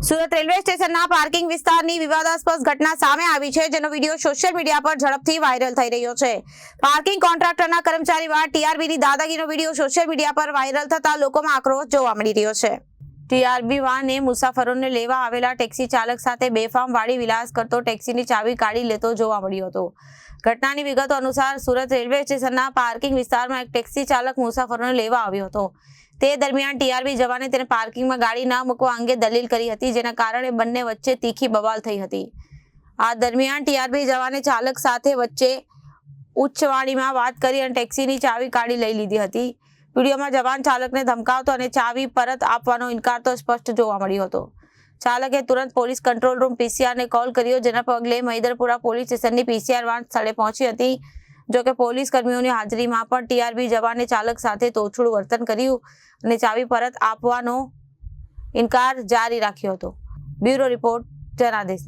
Surat railway સ્ટેશનના parking વિસ્તારની વિવાદાસ્પદ ઘટના સામે આવી છે, જેનો વિડીયો સોશિયલ મીડિયા પર ઝડપથી વાયરલ થઈ રહ્યો છે। પાર્કિંગ કોન્ટ્રાક્ટરના કર્મચારી દ્વારા ટીઆરબીની દાદાગીરીનો વિડીયો સોશિયલ મીડિયા પર વાયરલ થતા લોકોમાં આક્રોશ જોવા મળી રહ્યો છે। ટીઆરબી વાને મુસાફરોને લેવા આવેલા ટેક્સી ચાલક સાથે બેફામ વાળી વિલાસ કરતો ટેક્સીની ચાવી કાઢી લેતો જોવા મળ્યો હતો। ઘટનાની વિગતો અનુસાર સુરત રેલવે સ્ટેશનના પાર્કિંગ વિસ્તારમાં એક ટેક્સી ચાલક મુસાફરોને લેવા આવ્યો હતો। તે દરમિયાન ટીઆરબી જવાને તેને પાર્કિંગમાં ગાડી ન મૂકવા અંગે દલીલ કરી હતી, જેના કારણે બંને વચ્ચે તીખી બબાલ થઈ હતી। આ દરમિયાન ટીઆરબી જવાને ચાલક સાથે વચ્ચે ઉચ્ચવાણીમાં વાત કરી અને ટેક્સીની ચાવી કાઢી લઈ લીધી હતી। વિડીયોમાં જવાન ચાલકને ધમકાવતો અને ચાવી પરત આપવાનો ઇનકારતો સ્પષ્ટ જોવા મળ્યો હતો। ચાલકે તુરંત પોલીસ કંટ્રોલ રૂમ પીસીઆરને કોલ કર્યો, જેના પગલે મહિદરપુરા પોલીસ સ્ટેશનની પીસીઆર વાન સ્થળે પહોંચી હતી। જોકે પોલીસ કર્મીઓની હાજરીમાં પણ ટીઆરબી જવાને ચાલક સાથે તોછડું વર્તન કર્યું અને ચાવી પરત આપવાનો ઇનકાર જારી રાખ્યો હતો। Bureau report, Janadesh.